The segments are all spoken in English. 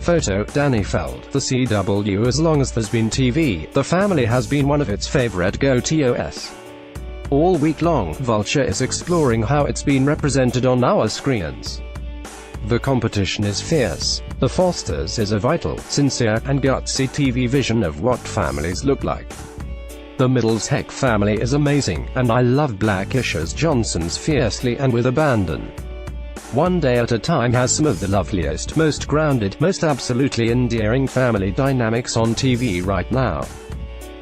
Photo, Danny Feld. The CW. As long as there's been TV, the family has been one of its favorite go-tos. All week long, Vulture is exploring how it's been represented on our screens. The competition is fierce. The Fosters is a vital, sincere, and gutsy TV vision of what families look like. The Middlesex family is amazing, and I love Blackish's Johnson's fiercely and with abandon. One Day at a Time has some of the loveliest, most grounded, most absolutely endearing family dynamics on TV right now.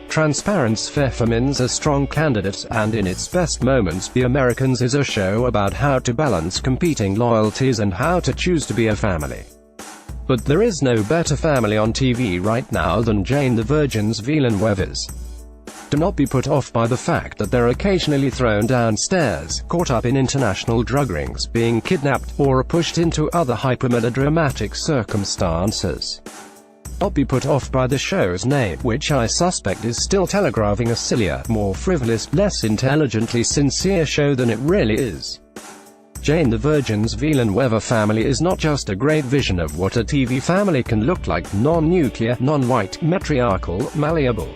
Transparent's Fefferman's a strong candidate, and in its best moments, The Americans is a show about how to balance competing loyalties and how to choose to be a family. But there is no better family on TV right now than Jane the Virgin's Villeneuve's. Do not be put off by the fact that they're occasionally thrown downstairs, caught up in international drug rings, being kidnapped, or pushed into other hyper-melodramatic circumstances. Do not be put off by the show's name, which I suspect is still telegraphing a sillier, more frivolous, less intelligently sincere show than it really is. Jane the Virgin's Villeneuve family is not just a great vision of what a TV family can look like, non-nuclear, non-white, matriarchal, malleable.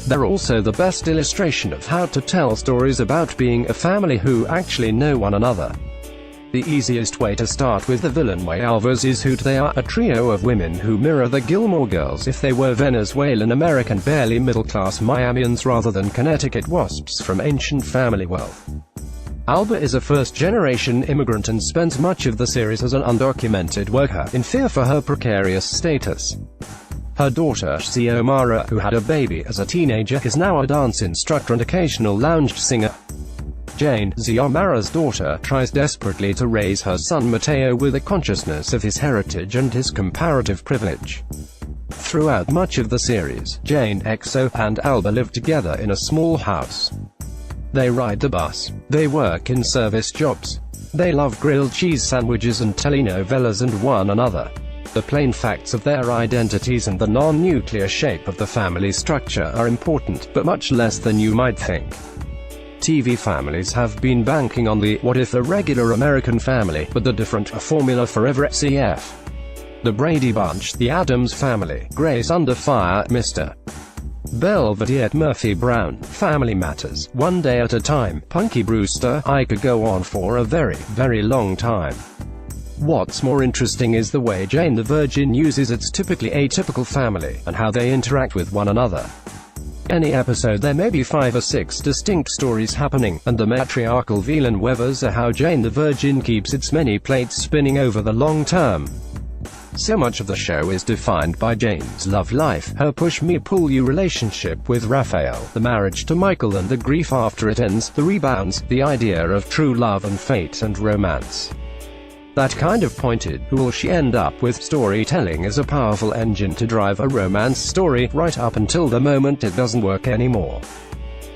They're also the best illustration of how to tell stories about being a family who actually know one another. The easiest way to start with the Villeneuves is who they are, a trio of women who mirror the Gilmore Girls if they were Venezuelan-American barely middle-class Miamians rather than Connecticut wasps from ancient family wealth. Alba is a first-generation immigrant and spends much of the series as an undocumented worker, in fear for her precarious status. Her daughter, Xiomara, who had a baby as a teenager, is now a dance instructor and occasional lounge singer. Jane, Xiomara's daughter, tries desperately to raise her son Mateo with a consciousness of his heritage and his comparative privilege. Throughout much of the series, Jane, Exo, and Alba live together in a small house. They ride the bus. They work in service jobs. They love grilled cheese sandwiches and telenovelas and one another. The plain facts of their identities and the non-nuclear shape of the family structure are important, but much less than you might think. TV families have been banking on the "what if the regular American family, but the different" a formula forever. Cf. The Brady Bunch, The Addams Family, Grace Under Fire, Mr. Belvedere, Murphy Brown, Family Matters, One Day at a Time, Punky Brewster. I could go on for a very, very long time. What's more interesting is the way Jane the Virgin uses its typically atypical family, and how they interact with one another. Any episode there may be 5 or 6 distinct stories happening, and the matriarchal Villeneuves are how Jane the Virgin keeps its many plates spinning over the long term. So much of the show is defined by Jane's love life, her push-me-pull-you relationship with Raphael, the marriage to Michael and the grief after it ends, the rebounds, the idea of true love and fate and romance. That kind of pointed, who will she end up with storytelling is a powerful engine to drive a romance story, right up until the moment it doesn't work anymore.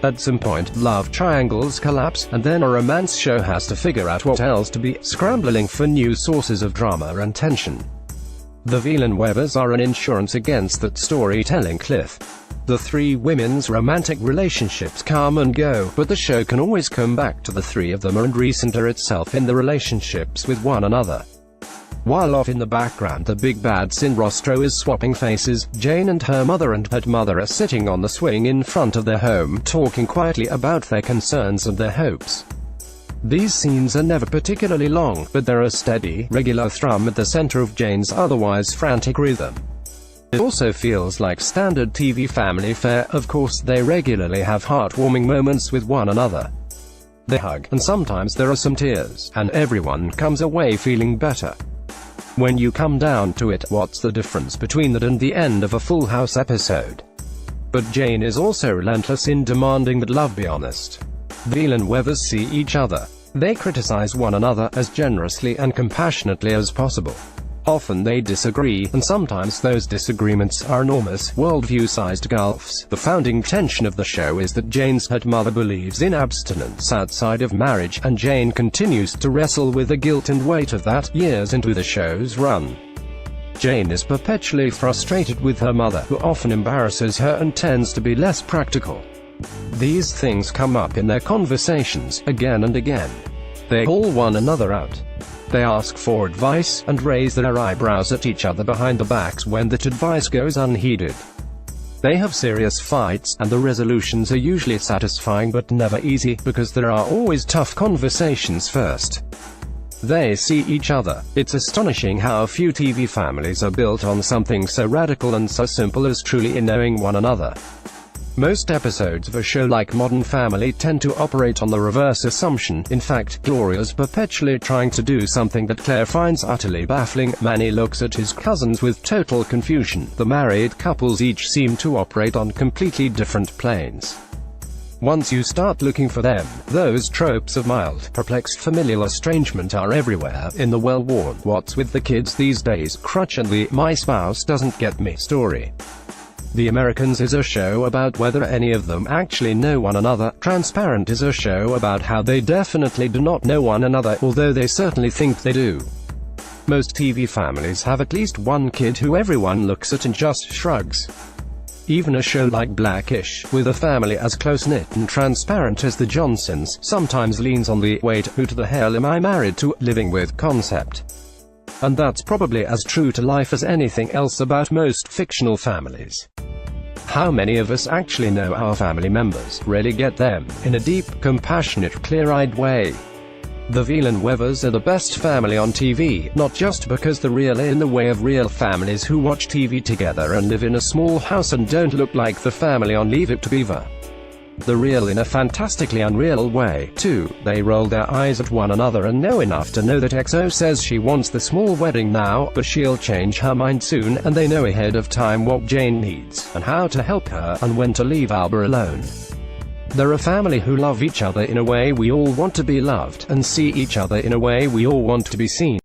At some point, love triangles collapse, and then a romance show has to figure out what else to be, scrambling for new sources of drama and tension. The Villeneuves are an insurance against that storytelling cliff. The three women's romantic relationships come and go, but the show can always come back to the three of them and recenter itself in the relationships with one another. While off in the background the big bad Sin Rostro is swapping faces, Jane and her mother are sitting on the swing in front of their home, talking quietly about their concerns and their hopes. These scenes are never particularly long, but they're a steady, regular thrum at the center of Jane's otherwise frantic rhythm. It also feels like standard TV family fare. Of course, they regularly have heartwarming moments with one another. They hug, and sometimes there are some tears, and everyone comes away feeling better. When you come down to it, what's the difference between that and the end of a Full House episode? But Jane is also relentless in demanding that love be honest. Villeneuves see each other. They criticize one another as generously and compassionately as possible. Often they disagree, and sometimes those disagreements are enormous, worldview-sized gulfs. The founding tension of the show is that Jane's hurt mother believes in abstinence outside of marriage, and Jane continues to wrestle with the guilt and weight of that, years into the show's run. Jane is perpetually frustrated with her mother, who often embarrasses her and tends to be less practical. These things come up in their conversations, again and again. They call one another out. They ask for advice, and raise their eyebrows at each other behind their backs when that advice goes unheeded. They have serious fights, and the resolutions are usually satisfying but never easy, because there are always tough conversations first. They see each other. It's astonishing how few TV families are built on something so radical and so simple as truly knowing one another. Most episodes of a show like Modern Family tend to operate on the reverse assumption. In fact, Gloria's perpetually trying to do something that Claire finds utterly baffling. Manny looks at his cousins with total confusion. The married couples each seem to operate on completely different planes. Once you start looking for them, those tropes of mild, perplexed familial estrangement are everywhere, in the well-worn "what's with the kids these days" crutch and the "my spouse doesn't get me" story. The Americans is a show about whether any of them actually know one another. Transparent is a show about how they definitely do not know one another, although they certainly think they do. Most TV families have at least one kid who everyone looks at and just shrugs. Even a show like Blackish, with a family as close-knit and transparent as the Johnsons, sometimes leans on the "wait, who the hell am I married to" living with concept. And that's probably as true to life as anything else about most fictional families. How many of us actually know our family members, really get them, in a deep, compassionate, clear-eyed way? The Villeneuves are the best family on TV, not just because they're real in the way of real families who watch TV together and live in a small house and don't look like the family on Leave It to Beaver. They're real in a fantastically unreal way, too. They roll their eyes at one another and know enough to know that XO says she wants the small wedding now, but she'll change her mind soon, and they know ahead of time what Jane needs, and how to help her, and when to leave Alba alone. They're a family who love each other in a way we all want to be loved, and see each other in a way we all want to be seen.